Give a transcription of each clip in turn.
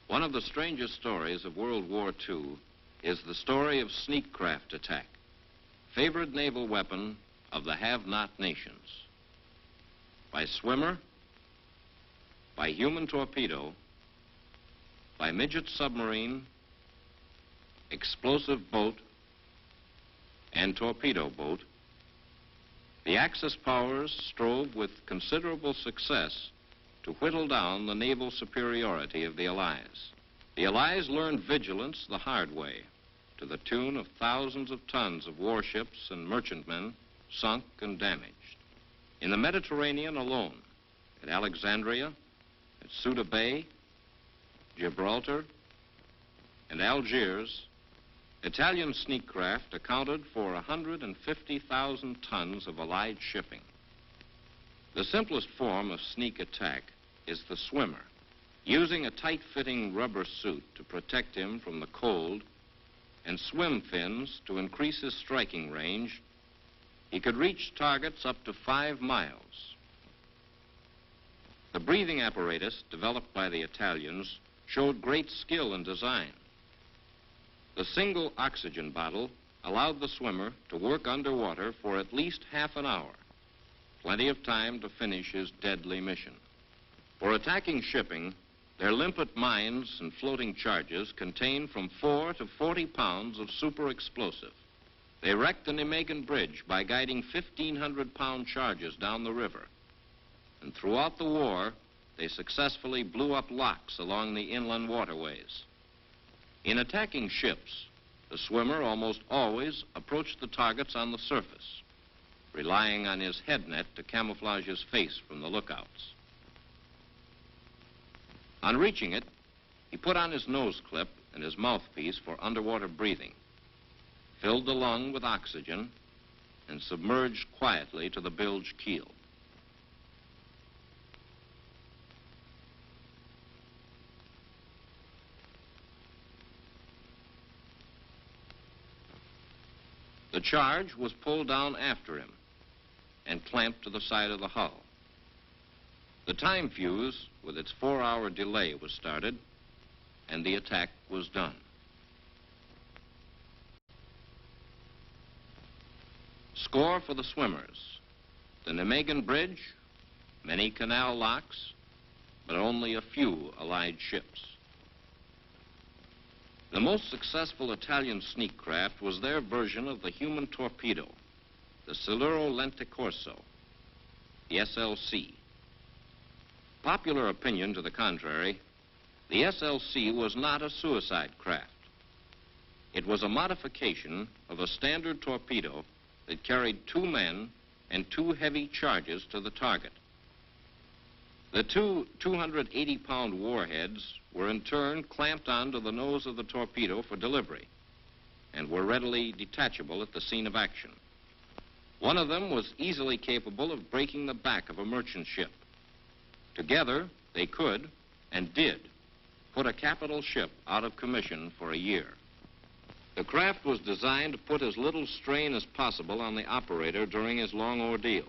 One of the strangest stories of World War II is the story of sneak craft attack, favorite naval weapon of the have-not nations. By swimmer, by human torpedo, by midget submarine, explosive boat, and torpedo boat, the Axis powers strove with considerable success to whittle down the naval superiority of the Allies. The Allies learned vigilance the hard way, to the tune of thousands of tons of warships and merchantmen sunk and damaged. In the Mediterranean alone, at Alexandria, at Ceuta Bay, Gibraltar, and Algiers, Italian sneak craft accounted for 150,000 tons of Allied shipping. The simplest form of sneak attack is the swimmer. Using a tight-fitting rubber suit to protect him from the cold and swim fins to increase his striking range, he could reach targets up to 5 miles. The breathing apparatus developed by the Italians showed great skill and design. The single oxygen bottle allowed the swimmer to work underwater for at least half an hour, plenty of time to finish his deadly mission. For attacking shipping, their limpet mines and floating charges contain from 4 to 40 pounds of super explosive. They wrecked the Nijmegen Bridge by guiding 1,500-pound charges down the river. And throughout the war, they successfully blew up locks along the inland waterways. In attacking ships, the swimmer almost always approached the targets on the surface, relying on his head net to camouflage his face from the lookouts. On reaching it, he put on his nose clip and his mouthpiece for underwater breathing, filled the lung with oxygen, and submerged quietly to the bilge keel. The charge was pulled down after him and clamped to the side of the hull. The time fuse, with its 4-hour delay, was started, and the attack was done. Score for the swimmers: the Nijmegen Bridge, many canal locks, but only a few Allied ships. The most successful Italian sneak craft was their version of the human torpedo, the Siluro Lente Corso, the SLC. Popular opinion to the contrary, the SLC was not a suicide craft. It was a modification of a standard torpedo that carried 2 men and 2 heavy charges to the target. The 2 280-pound warheads were in turn clamped onto the nose of the torpedo for delivery and were readily detachable at the scene of action. One of them was easily capable of breaking the back of a merchant ship. Together, they could, and did, put a capital ship out of commission for a year. The craft was designed to put as little strain as possible on the operator during his long ordeal.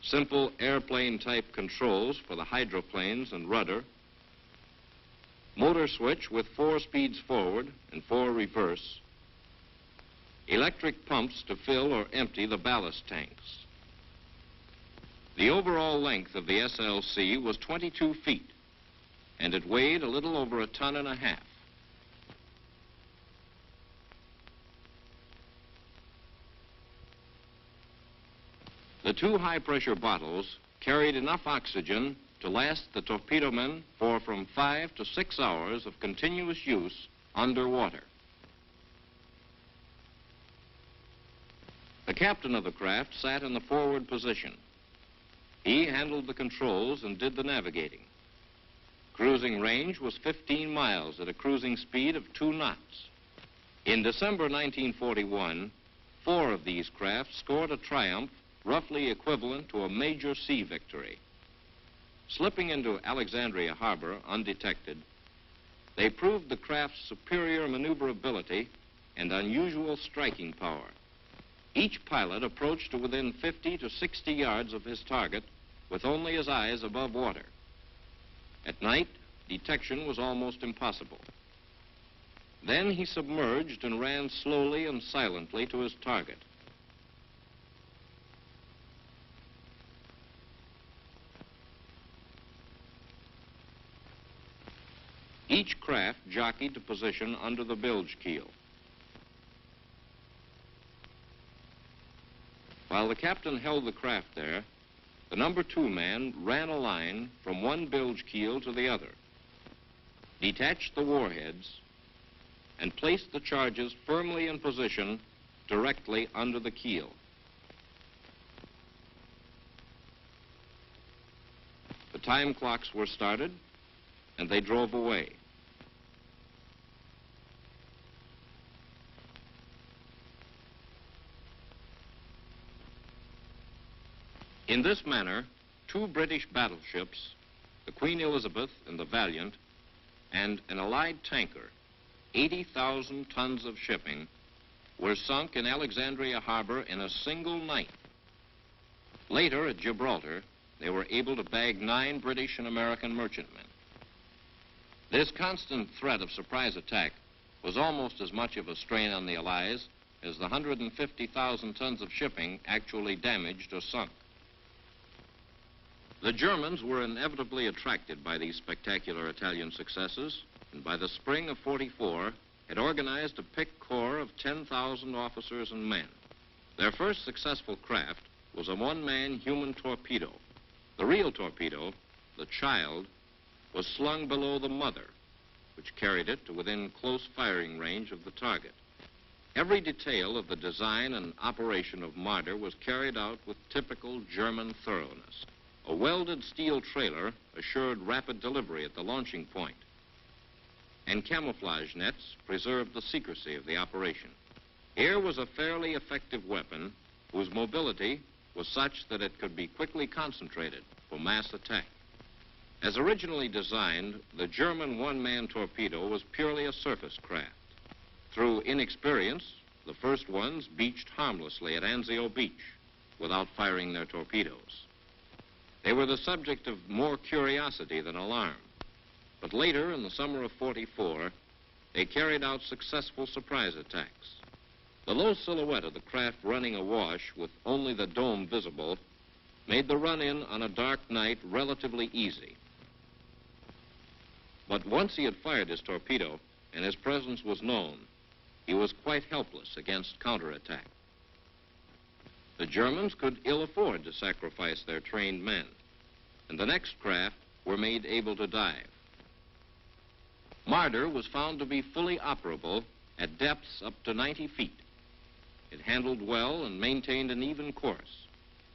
Simple airplane-type controls for the hydroplanes and rudder, motor switch with 4 speeds forward and 4 reverse, electric pumps to fill or empty the ballast tanks. The overall length of the SLC was 22 feet, and it weighed a little over 1.5 tons. The 2 high-pressure bottles carried enough oxygen to last the torpedo men for from 5 to 6 hours of continuous use underwater. The captain of the craft sat in the forward position. He handled the controls and did the navigating. Cruising range was 15 miles at a cruising speed of 2 knots. In December 1941, 4 of these craft scored a triumph roughly equivalent to a major sea victory. Slipping into Alexandria Harbor undetected, they proved the craft's superior maneuverability and unusual striking power. Each pilot approached to within 50 to 60 yards of his target with only his eyes above water. At night, detection was almost impossible. Then he submerged and ran slowly and silently to his target. Each craft jockeyed to position under the bilge keel. While the captain held the craft there, the number 2 man ran a line from one bilge keel to the other, detached the warheads, and placed the charges firmly in position directly under the keel. The time clocks were started, and they drove away. In this manner, 2 British battleships, the Queen Elizabeth and the Valiant, and an Allied tanker, 80,000 tons of shipping, were sunk in Alexandria Harbor in a single night. Later, at Gibraltar, they were able to bag 9 British and American merchantmen. This constant threat of surprise attack was almost as much of a strain on the Allies as the 150,000 tons of shipping actually damaged or sunk. The Germans were inevitably attracted by these spectacular Italian successes, and by the spring of '44 had organized a picked corps of 10,000 officers and men. Their first successful craft was a one-man human torpedo. The real torpedo, the child, was slung below the mother, which carried it to within close firing range of the target. Every detail of the design and operation of Marder was carried out with typical German thoroughness. A welded steel trailer assured rapid delivery at the launching point, and camouflage nets preserved the secrecy of the operation. Here was a fairly effective weapon whose mobility was such that it could be quickly concentrated for mass attack. As originally designed, the German one-man torpedo was purely a surface craft. Through inexperience, the first ones beached harmlessly at Anzio Beach without firing their torpedoes. They were the subject of more curiosity than alarm. But later, in the summer of '44, they carried out successful surprise attacks. The low silhouette of the craft running awash with only the dome visible made the run-in on a dark night relatively easy. But once he had fired his torpedo and his presence was known, he was quite helpless against counterattack. The Germans could ill afford to sacrifice their trained men, and the next craft were made able to dive. Marder was found to be fully operable at depths up to 90 feet. It handled well and maintained an even course,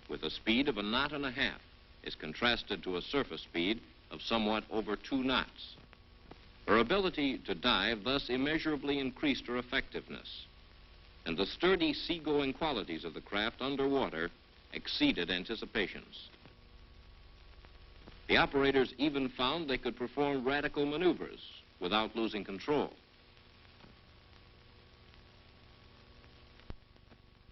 with a speed of 1.5 knots as contrasted to a surface speed of somewhat over 2 knots. Her ability to dive thus immeasurably increased her effectiveness, and the sturdy seagoing qualities of the craft underwater exceeded anticipations. The operators even found they could perform radical maneuvers without losing control.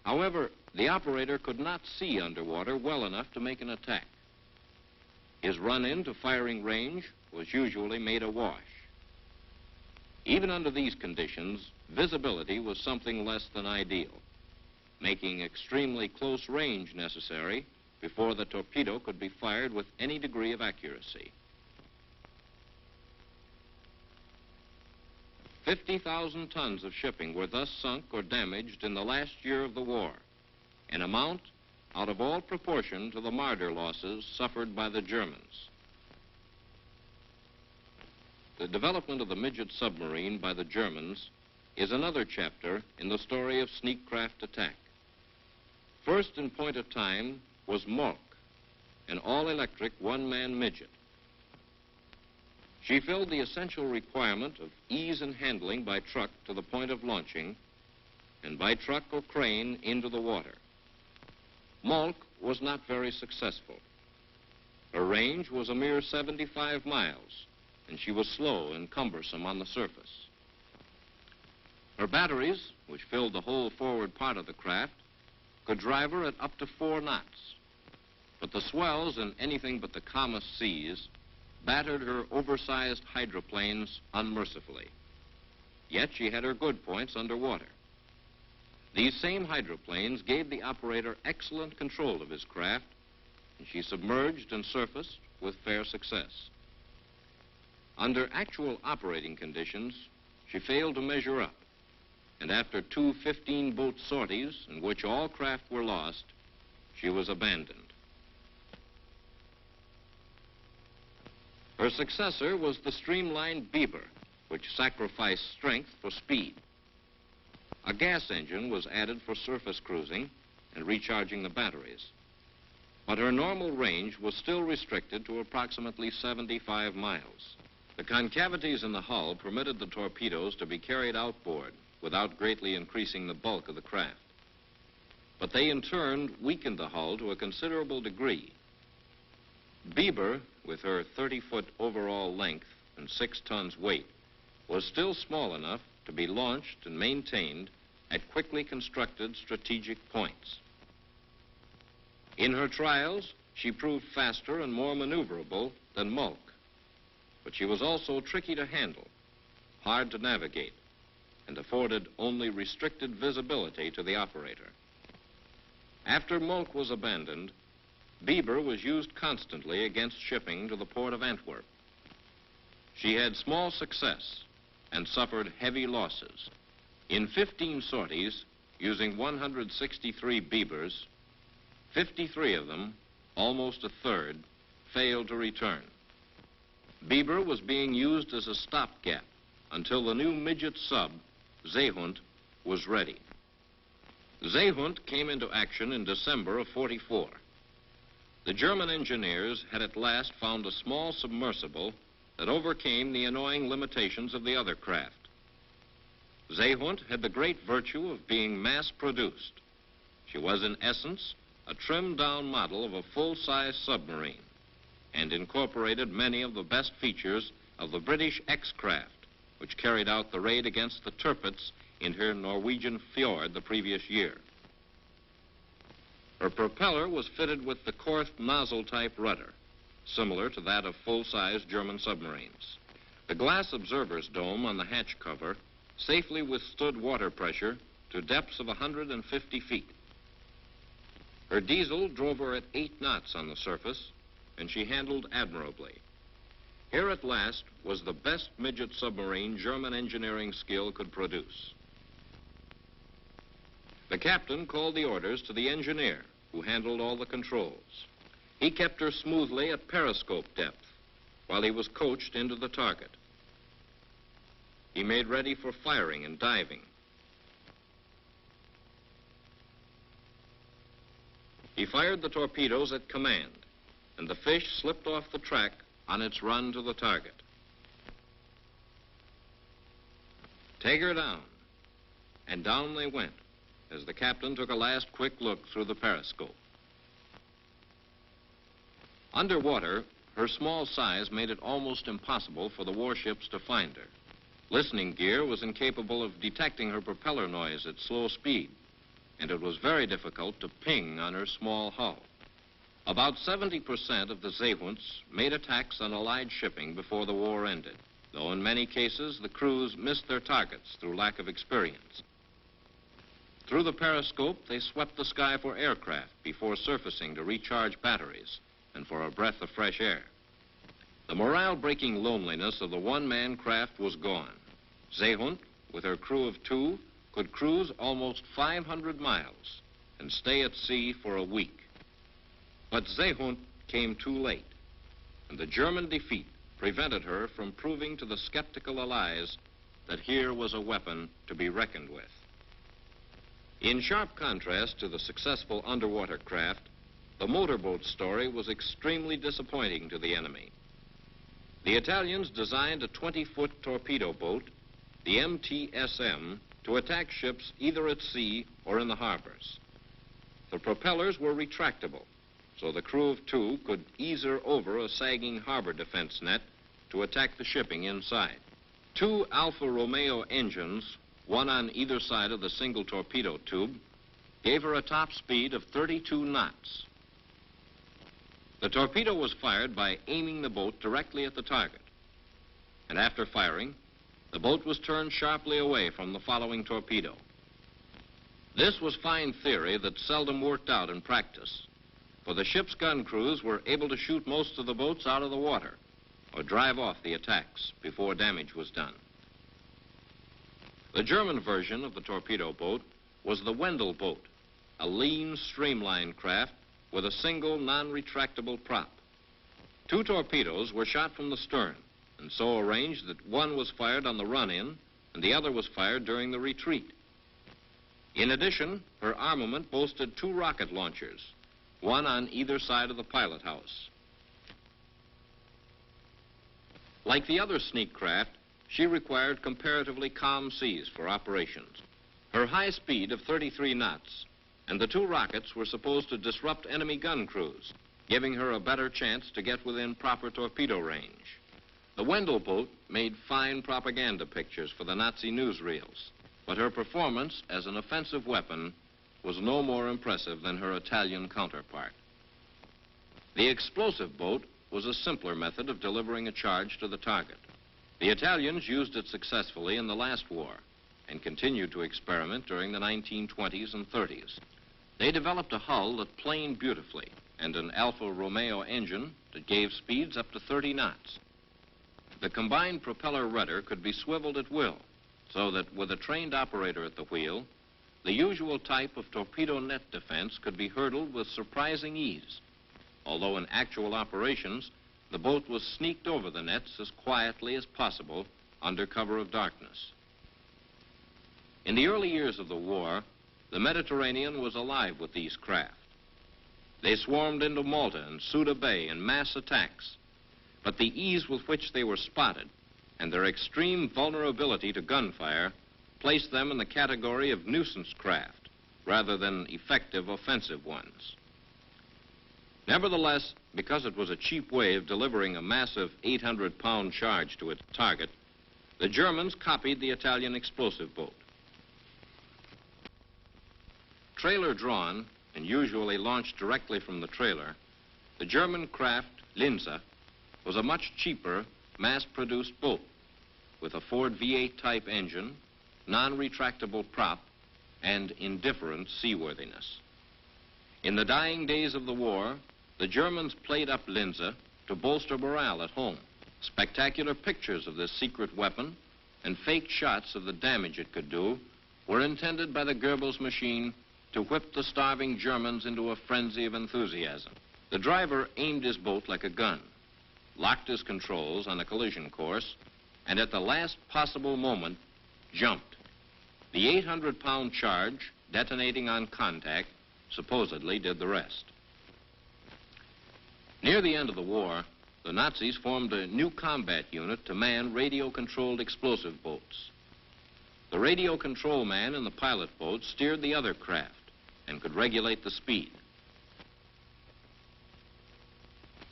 However, the operator could not see underwater well enough to make an attack. His run-in to firing range was usually made awash. Even under these conditions, visibility was something less than ideal, making extremely close range necessary before the torpedo could be fired with any degree of accuracy. 50,000 tons of shipping were thus sunk or damaged in the last year of the war, an amount out of all proportion to the Marder losses suffered by the Germans. The development of the Midget submarine by the Germans is another chapter in the story of sneak craft attack. First in point of time was Malk, an all-electric one-man midget. She filled the essential requirement of ease in handling by truck to the point of launching, and by truck or crane into the water. Malk was not very successful. Her range was a mere 75 miles, and she was slow and cumbersome on the surface. Her batteries, which filled the whole forward part of the craft, could drive her at up to 4 knots. But the swells in anything but the calmest seas battered her oversized hydroplanes unmercifully. Yet she had her good points underwater. These same hydroplanes gave the operator excellent control of his craft, and she submerged and surfaced with fair success. Under actual operating conditions, she failed to measure up, and after two 15-boat sorties in which all craft were lost, she was abandoned. Her successor was the streamlined Beaver, which sacrificed strength for speed. A gas engine was added for surface cruising and recharging the batteries, but her normal range was still restricted to approximately 75 miles. The concavities in the hull permitted the torpedoes to be carried outboard without greatly increasing the bulk of the craft. But they in turn weakened the hull to a considerable degree. Beaver, with her 30-foot overall length and 6 tons weight, was still small enough to be launched and maintained at quickly constructed strategic points. In her trials, she proved faster and more maneuverable than Mulk, but she was also tricky to handle, hard to navigate, and afforded only restricted visibility to the operator. After Mulk was abandoned, Beaver was used constantly against shipping to the port of Antwerp. She had small success and suffered heavy losses. In 15 sorties, using 163 Beavers, 53 of them, almost a third, failed to return. Beaver was being used as a stopgap until the new Midget sub, Seehund, was ready. Seehund came into action in December of '44. The German engineers had at last found a small submersible that overcame the annoying limitations of the other craft. Seehund had the great virtue of being mass-produced. She was, in essence, a trimmed-down model of a full-size submarine and incorporated many of the best features of the British X-craft, which carried out the raid against the Tirpitz in her Norwegian fjord the previous year. Her propeller was fitted with the Korth nozzle-type rudder, similar to that of full-size German submarines. The glass observer's dome on the hatch cover safely withstood water pressure to depths of 150 feet. Her diesel drove her at 8 knots on the surface, and she handled admirably. Here at last was the best midget submarine German engineering skill could produce. The captain called the orders to the engineer, who handled all the controls. He kept her smoothly at periscope depth while he was coached into the target. He made ready for firing and diving. He fired the torpedoes at command, and the fish slipped off the track on its run to the target. Take her down, and down they went as the captain took a last quick look through the periscope. Underwater, her small size made it almost impossible for the warships to find her. Listening gear was incapable of detecting her propeller noise at slow speed, and it was very difficult to ping on her small hull. About 70% of the Seehunds made attacks on Allied shipping before the war ended, though in many cases the crews missed their targets through lack of experience. Through the periscope, they swept the sky for aircraft before surfacing to recharge batteries and for a breath of fresh air. The morale-breaking loneliness of the one-man craft was gone. Seehund, with her crew of 2, could cruise almost 500 miles and stay at sea for a week. But Seehund came too late, and the German defeat prevented her from proving to the skeptical Allies that here was a weapon to be reckoned with. In sharp contrast to the successful underwater craft, the motorboat story was extremely disappointing to the enemy. The Italians designed a 20-foot torpedo boat, the MTSM, to attack ships either at sea or in the harbors. The propellers were retractable, so the crew of 2 could ease her over a sagging harbor defense net to attack the shipping inside. 2 Alfa Romeo engines, one on either side of the single torpedo tube, gave her a top speed of 32 knots. The torpedo was fired by aiming the boat directly at the target. And after firing, the boat was turned sharply away from the following torpedo. This was fine theory that seldom worked out in practice, for the ship's gun crews were able to shoot most of the boats out of the water or drive off the attacks before damage was done. The German version of the torpedo boat was the Wendell boat, a lean, streamlined craft with a single non-retractable prop. 2 torpedoes were shot from the stern and so arranged that one was fired on the run-in and the other was fired during the retreat. In addition, her armament boasted 2 rocket launchers, one on either side of the pilot house. Like the other sneak craft, she required comparatively calm seas for operations. Her high speed of 33 knots and the 2 rockets were supposed to disrupt enemy gun crews, giving her a better chance to get within proper torpedo range. The Wendell boat made fine propaganda pictures for the Nazi newsreels, but her performance as an offensive weapon was no more impressive than her Italian counterpart. The explosive boat was a simpler method of delivering a charge to the target. The Italians used it successfully in the last war and continued to experiment during the 1920s and 30s. They developed a hull that planed beautifully and an Alfa Romeo engine that gave speeds up to 30 knots. The combined propeller rudder could be swiveled at will, so that with a trained operator at the wheel, the usual type of torpedo net defense could be hurdled with surprising ease, although in actual operations, the boat was sneaked over the nets as quietly as possible under cover of darkness. In the early years of the war, the Mediterranean was alive with these craft. They swarmed into Malta and Ceuta Bay in mass attacks, but the ease with which they were spotted and their extreme vulnerability to gunfire placed them in the category of nuisance craft rather than effective offensive ones. Nevertheless, because it was a cheap way of delivering a massive 800-pound charge to its target, the Germans copied the Italian explosive boat. Trailer-drawn and usually launched directly from the trailer, the German craft Linse was a much cheaper, mass-produced boat with a Ford V8 type engine, non-retractable prop, and indifferent seaworthiness. In the dying days of the war, the Germans played up Linse to bolster morale at home. Spectacular pictures of this secret weapon and fake shots of the damage it could do were intended by the Goebbels machine to whip the starving Germans into a frenzy of enthusiasm. The driver aimed his boat like a gun, locked his controls on a collision course, and at the last possible moment, jumped. The 800-pound charge, detonating on contact, supposedly did the rest. Near the end of the war, the Nazis formed a new combat unit to man radio-controlled explosive boats. The radio control man in the pilot boat steered the other craft and could regulate the speed.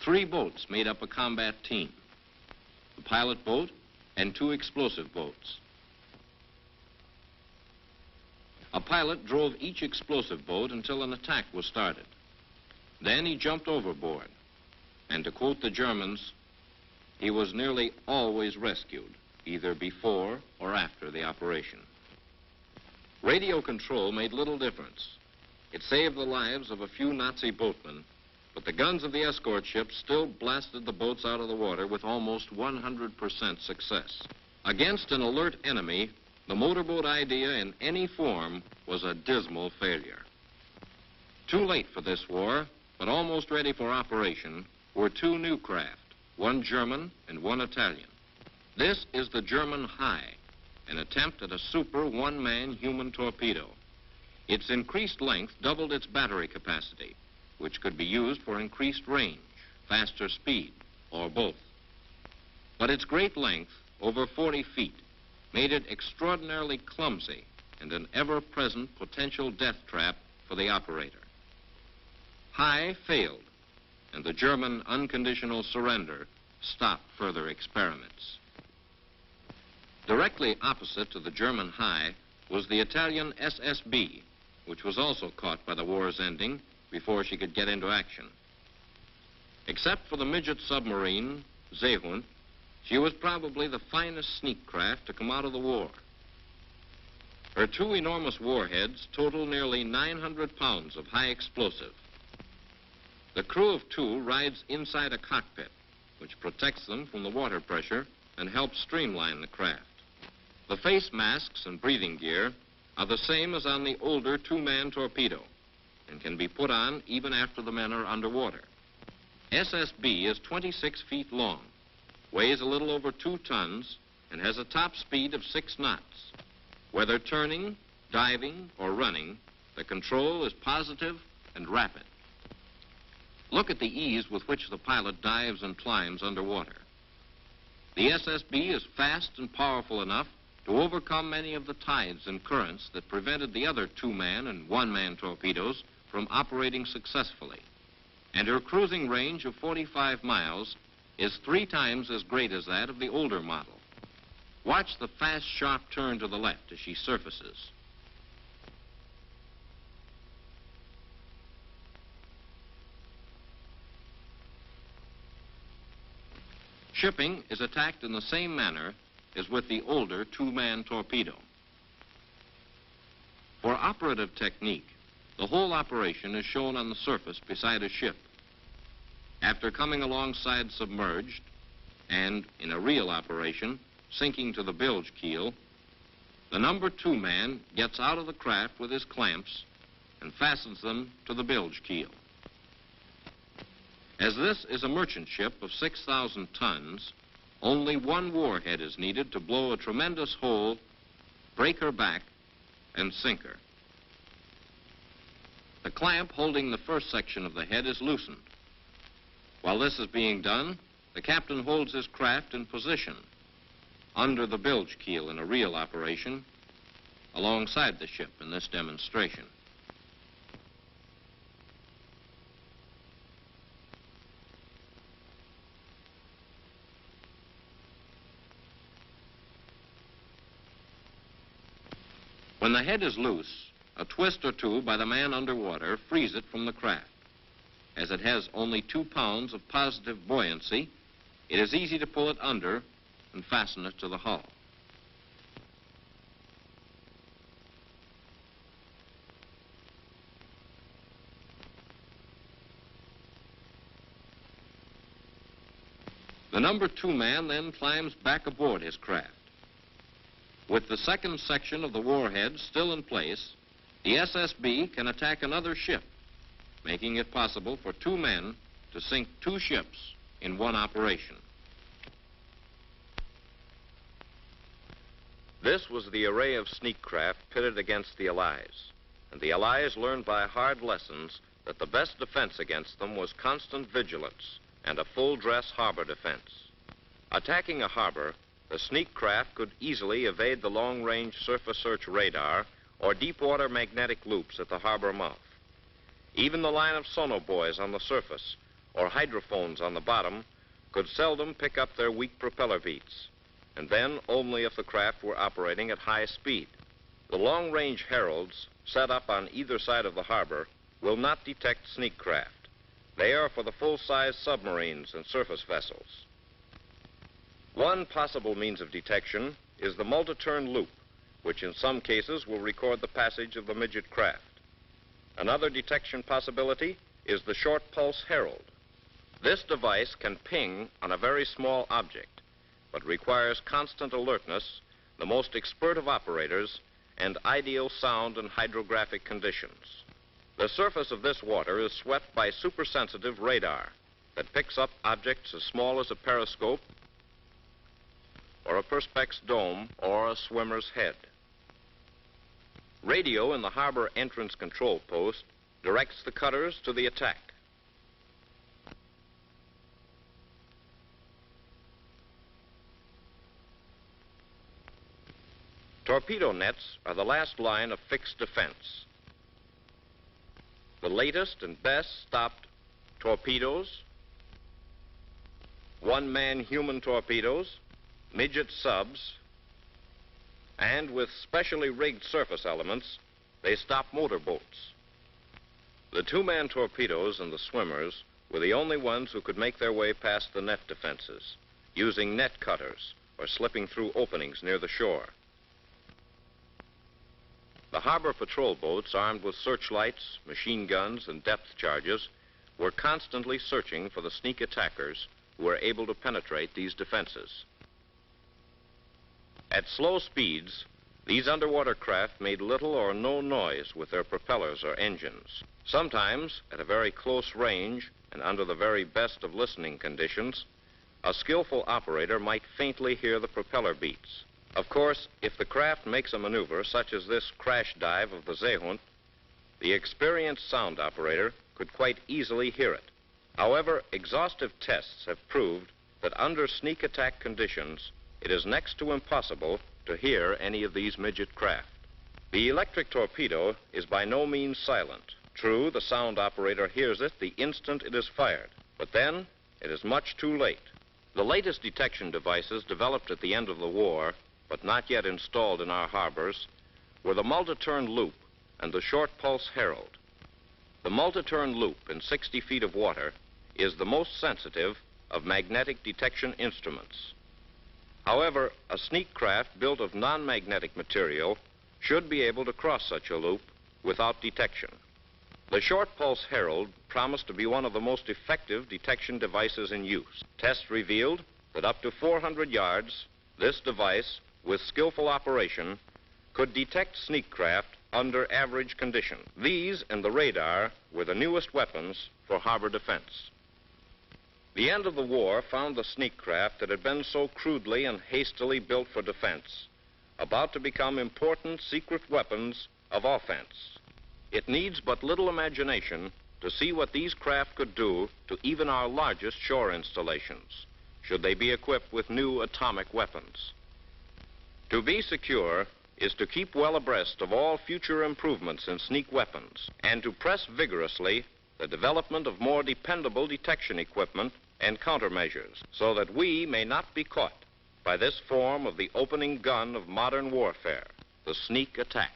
3 boats made up a combat team: the pilot boat and 2 explosive boats. A pilot drove each explosive boat until an attack was started. Then he jumped overboard, and to quote the Germans, he was nearly always rescued, either before or after the operation. Radio control made little difference. It saved the lives of a few Nazi boatmen, but the guns of the escort ships still blasted the boats out of the water with almost 100% success. Against an alert enemy, the motorboat idea in any form was a dismal failure. Too late for this war, but almost ready for operation, were 2 new craft, one German and one Italian. This is the German High, an attempt at a super one-man human torpedo. Its increased length doubled its battery capacity, which could be used for increased range, faster speed, or both. But its great length, over 40 feet, made it extraordinarily clumsy and an ever-present potential death trap for the operator. High failed, and the German unconditional surrender stopped further experiments. Directly opposite to the German High was the Italian SSB, which was also caught by the war's ending before she could get into action. Except for the Midget submarine, Seehund, she was probably the finest sneak craft to come out of the war. Her two enormous warheads total nearly 900 pounds of high explosive. The crew of two rides inside a cockpit, which protects them from the water pressure and helps streamline the craft. The face masks and breathing gear are the same as on the older two-man torpedo and can be put on even after the men are underwater. SSB is 26 feet long, weighs a little over 2 tons, and has a top speed of 6 knots. Whether turning, diving, or running, the control is positive and rapid. Look at the ease with which the pilot dives and climbs underwater. The SSB is fast and powerful enough to overcome many of the tides and currents that prevented the other two-man and one-man torpedoes from operating successfully. And her cruising range of 45 miles is 3 times as great as that of the older model. Watch the fast, sharp turn to the left as she surfaces. Shipping is attacked in the same manner as with the older two-man torpedo. For operative technique, the whole operation is shown on the surface beside a ship. After coming alongside submerged, and in a real operation, sinking to the bilge keel, the number 2 man gets out of the craft with his clamps and fastens them to the bilge keel. As this is a merchant ship of 6,000 tons, only one warhead is needed to blow a tremendous hole, break her back, and sink her. The clamp holding the first section of the head is loosened. While this is being done, the captain holds his craft in position under the bilge keel in a real operation, alongside the ship in this demonstration. When the head is loose, a twist or two by the man underwater frees it from the craft. As it has only 2 pounds of positive buoyancy, it is easy to pull it under and fasten it to the hull. The number 2 man then climbs back aboard his craft. With the second section of the warhead still in place, the SSB can attack another ship, making it possible for 2 men to sink 2 ships in one operation. This was the array of sneak craft pitted against the Allies, and the Allies learned by hard lessons that the best defense against them was constant vigilance and a full-dress harbor defense. Attacking a harbor, the sneak craft could easily evade the long-range surface search radar or deep-water magnetic loops at the harbor mouth. Even the line of sonobuoys on the surface or hydrophones on the bottom could seldom pick up their weak propeller beats, and then only if the craft were operating at high speed. The long-range heralds set up on either side of the harbor will not detect sneak craft. They are for the full-size submarines and surface vessels. One possible means of detection is the multi-turn loop, which in some cases will record the passage of the midget craft. Another detection possibility is the short pulse herald. This device can ping on a very small object, but requires constant alertness, the most expert of operators, and ideal sound and hydrographic conditions. The surface of this water is swept by supersensitive radar that picks up objects as small as a periscope or a perspex dome or a swimmer's head. Radio in the harbor entrance control post directs the cutters to the attack. Torpedo nets are the last line of fixed defense. The latest and best stopped torpedoes, one-man human torpedoes, midget subs, and with specially rigged surface elements, they stop motorboats. The two-man torpedoes and the swimmers were the only ones who could make their way past the net defenses, using net cutters or slipping through openings near the shore. The harbor patrol boats, armed with searchlights, machine guns, and depth charges, were constantly searching for the sneak attackers who were able to penetrate these defenses. At slow speeds, these underwater craft made little or no noise with their propellers or engines. Sometimes, at a very close range and under the very best of listening conditions, a skillful operator might faintly hear the propeller beats. Of course, if the craft makes a maneuver such as this crash dive of the Seehund, the experienced sound operator could quite easily hear it. However, exhaustive tests have proved that under sneak attack conditions, it is next to impossible to hear any of these midget craft. The electric torpedo is by no means silent. True, the sound operator hears it the instant it is fired, but then it is much too late. The latest detection devices developed at the end of the war, but not yet installed in our harbors, were the multi-turn loop and the short pulse herald. The multi-turn loop in 60 feet of water is the most sensitive of magnetic detection instruments. However, a sneak craft built of non-magnetic material should be able to cross such a loop without detection. The short pulse herald promised to be one of the most effective detection devices in use. Tests revealed that up to 400 yards, this device, with skillful operation, could detect sneak craft under average conditions. These and the radar were the newest weapons for harbor defense. The end of the war found the sneak craft that had been so crudely and hastily built for defense about to become important secret weapons of offense. It needs but little imagination to see what these craft could do to even our largest shore installations, should they be equipped with new atomic weapons. To be secure is to keep well abreast of all future improvements in sneak weapons and to press vigorously the development of more dependable detection equipment and countermeasures so that we may not be caught by this form of the opening gun of modern warfare, the sneak attack.